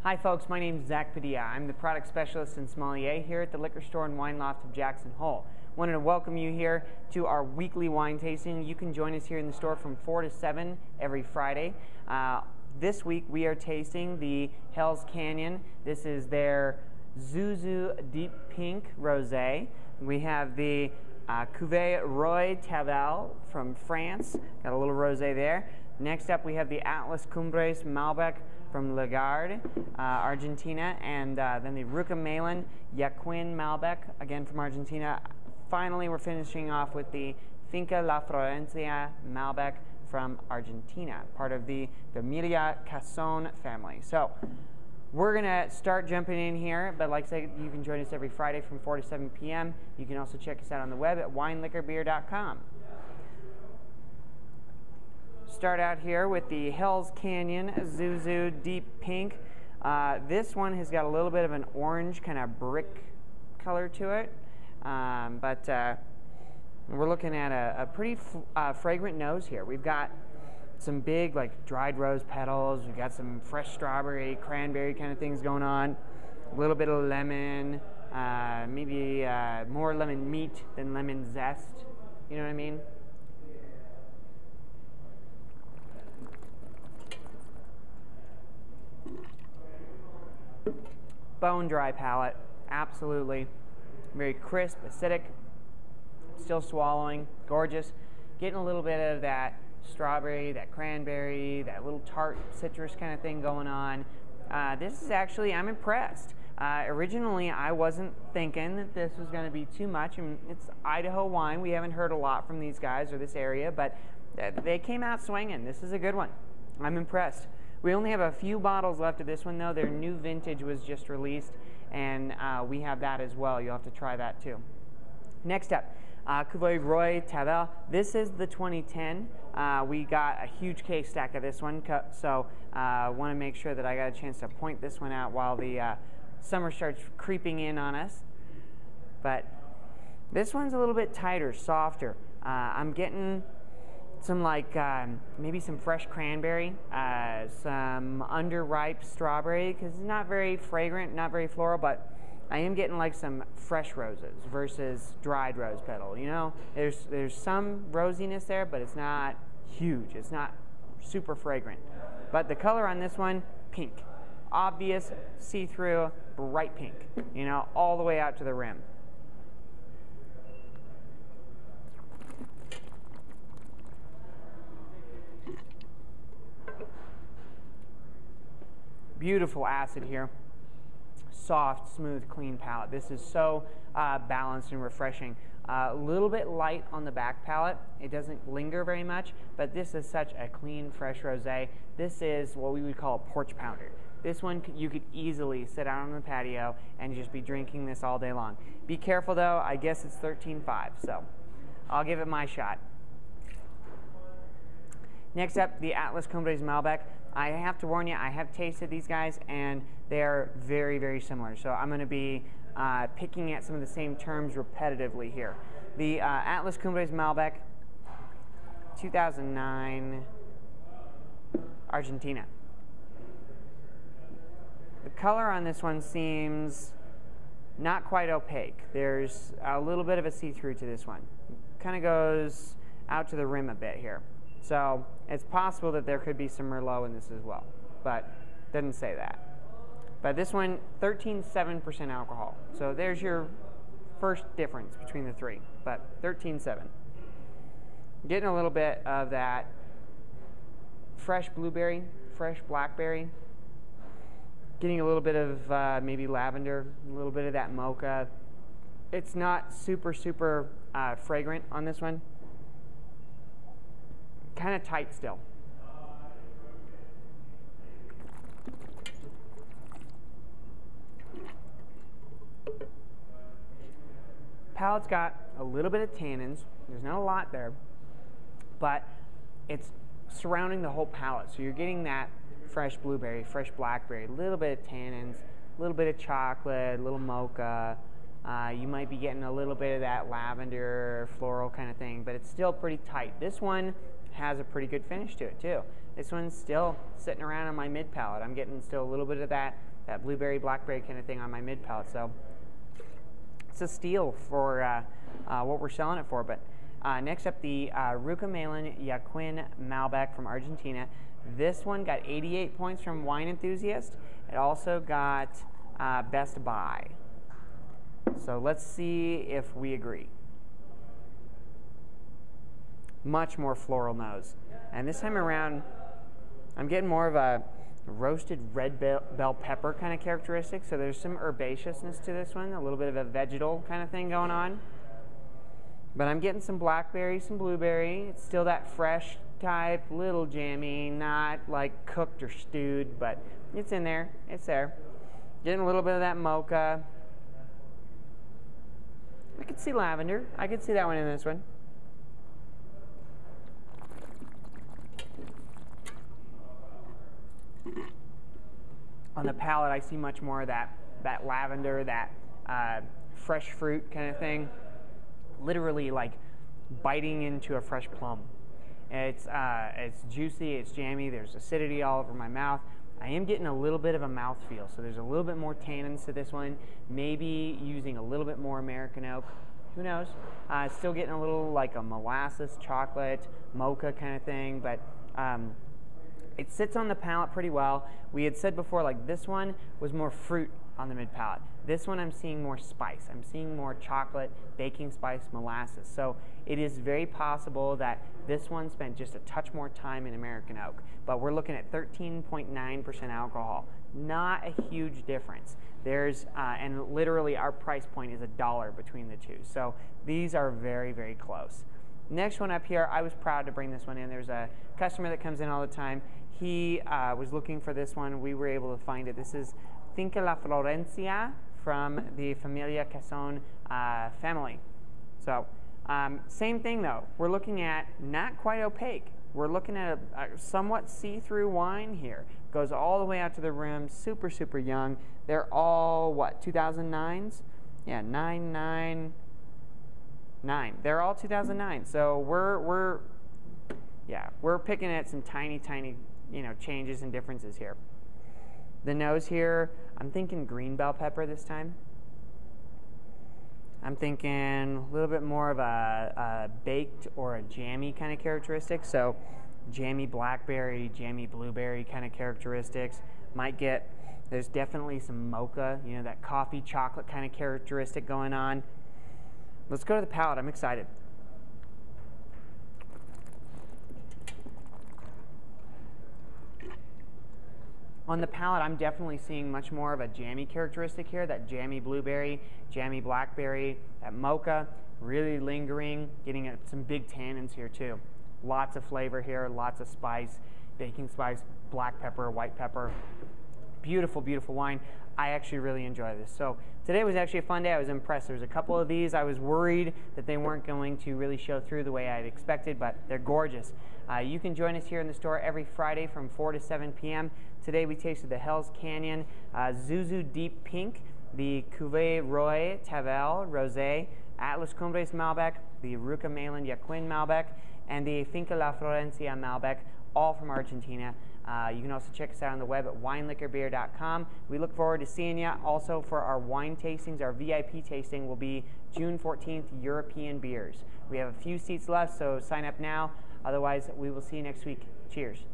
Hi folks, my name is Padilla. I'm the product specialist in sommelier here at the liquor store and wine loft of Jackson Hole. Wanted to welcome you here to our weekly wine tasting. You can join us here in the store from 4 to 7 every Friday. This week we are tasting the Hell's Canyon. This is their Zhoo Deep Pink Rosé. We have the Cuvee Roy Tavel from France. Got a little rosé there. Next up we have the Atlas Cumbres Malbec from Lagarde, Argentina, and then the Ruca Malen Yauquen Malbec, again from Argentina. Finally, we're finishing off with the Finca La Florencia Malbec from Argentina, part of the Familia Cassone family. So we're going to start jumping in here, but like I said, you can join us every Friday from 4 to 7 p.m. You can also check us out on the web at wineliquorbeer.com. Start out here with the Hell's Canyon Zhoo Deep Pink. This one has got a little bit of an orange kind of brick color to it, but we're looking at a pretty fragrant nose here. We've got some big like dried rose petals. We've got some fresh strawberry, cranberry kind of things going on. A little bit of lemon, maybe more lemon meat than lemon zest. You know what I mean? Bone dry palate, absolutely. Very crisp, acidic, still swallowing, gorgeous. Getting a little bit of that strawberry, that cranberry, that little tart citrus kind of thing going on. This is actually, I'm impressed. Originally, I wasn't thinking that this was going to be too much. I mean, it's Idaho wine. We haven't heard a lot from these guys or this area, but they came out swinging. This is a good one. I'm impressed. We only have a few bottles left of this one, though. Their new vintage was just released, and we have that as well. You'll have to try that, too. Next up, Cuvee Roy Tavel. This is the 2010. We got a huge case stack of this one, so I want to make sure that I got a chance to point this one out while the summer starts creeping in on us. But this one's a little bit tighter, softer. I'm getting some like maybe some fresh cranberry, some underripe strawberry, because it's not very fragrant, not very floral, but I am getting like some fresh roses versus dried rose petal. You know, there's some rosiness there, but it's not huge. It's not super fragrant. But the color on this one, pink, obvious, see-through, bright pink. You know, all the way out to the rim. Beautiful acid here. Soft, smooth, clean palate. This is so balanced and refreshing. A little bit light on the back palate. It doesn't linger very much, but this is such a clean, fresh rosé. This is what we would call a porch pounder. This one you could easily sit out on the patio and just be drinking this all day long. Be careful though, I guess it's 13.5, so I'll give it my shot. Next up, the Atlas Cumbres Malbec. I have to warn you, I have tasted these guys, and they are very, very similar. So I'm going to be picking at some of the same terms repetitively here. The Atlas Cumbres Malbec, 2009, Argentina. The color on this one seems not quite opaque. There's a little bit of a see-through to this one. Kind of goes out to the rim a bit here. So it's possible that there could be some Merlot in this as well, but doesn't say that. But this one, 13.7% alcohol. So there's your first difference between the three, but 13.7. Getting a little bit of that fresh blueberry, fresh blackberry. Getting a little bit of maybe lavender, a little bit of that mocha. It's not super, super fragrant on this one. Kind of tight still. Palate's got a little bit of tannins. There's not a lot there, but it's surrounding the whole palate. So you're getting that fresh blueberry, fresh blackberry, a little bit of tannins, a little bit of chocolate, a little mocha. You might be getting a little bit of that lavender, floral kind of thing, but it's still pretty tight. This one has a pretty good finish to it too. This one's still sitting around on my mid palate. I'm getting still a little bit of that blueberry, blackberry kind of thing on my mid palate. So it's a steal for what we're selling it for. But next up, the Ruca, Malen, Yauquen Malbec from Argentina. This one got 88 points from Wine Enthusiast. It also got Best Buy. So let's see if we agree. Much more floral nose. And this time around, I'm getting more of a roasted red bell pepper kind of characteristic. So there's some herbaceousness to this one, a little bit of a vegetal kind of thing going on. But I'm getting some blackberry, some blueberry. It's still that fresh type, little jammy, not like cooked or stewed, but it's in there. It's there. Getting a little bit of that mocha. I could see lavender. I could see that one in this one. On the palate, I see much more of that lavender, that fresh fruit kind of thing. Literally like biting into a fresh plum. It's juicy, it's jammy, there's acidity all over my mouth. I am getting a little bit of a mouthfeel, so there's a little bit more tannins to this one. Maybe using a little bit more American oak. Who knows? Still getting a little like a molasses, chocolate, mocha kind of thing, but it sits on the palate pretty well. We had said before, like this one was more fruit on the mid palate. This one I'm seeing more spice. I'm seeing more chocolate, baking spice, molasses. So it is very possible that this one spent just a touch more time in American oak. But we're looking at 13.9% alcohol. Not a huge difference. There's and literally our price point is $1 between the two. So these are very, very close. Next one up here, I was proud to bring this one in. There's a customer that comes in all the time. He was looking for this one. We were able to find it. This is Finca La Florencia from the Familia Cassone family. So same thing though. We're looking at not quite opaque. We're looking at a somewhat see-through wine here. Goes all the way out to the rim. Super, super young. They're all what, 2009s? Yeah, 9. They're all 2009. So we're picking at some tiny, changes and differences here. The nose here, I'm thinking green bell pepper this time. I'm thinking a little bit more of a baked or a jammy kind of characteristic. So jammy blackberry, jammy blueberry kind of characteristics. There's definitely some mocha, that coffee chocolate kind of characteristic going on. Let's go to the palate. I'm excited. On the palate, I'm definitely seeing much more of a jammy characteristic here, that jammy blueberry, jammy blackberry, that mocha, really lingering, getting some big tannins here too. Lots of flavor here, lots of spice, baking spice, black pepper, white pepper. Beautiful, beautiful wine. I actually really enjoy this. So today was actually a fun day. I was impressed. There's a couple of these I was worried that they weren't going to really show through the way I'd expected, but they're gorgeous. You can join us here in the store every Friday from 4 to 7 p.m. Today we tasted the Hell's Canyon Zhoo Deep Pink, the Cuvee Roy Tavel Rosé, Atlas Cumbres Malbec, the Ruca, Malen, Yauquen Malbec, and the Finca La Florencia Malbec, all from Argentina. You can also check us out on the web at wineliquorbeer.com. We look forward to seeing you. Also for our wine tastings, our VIP tasting will be June 14th, European beers. We have a few seats left, so sign up now. Otherwise, we will see you next week. Cheers.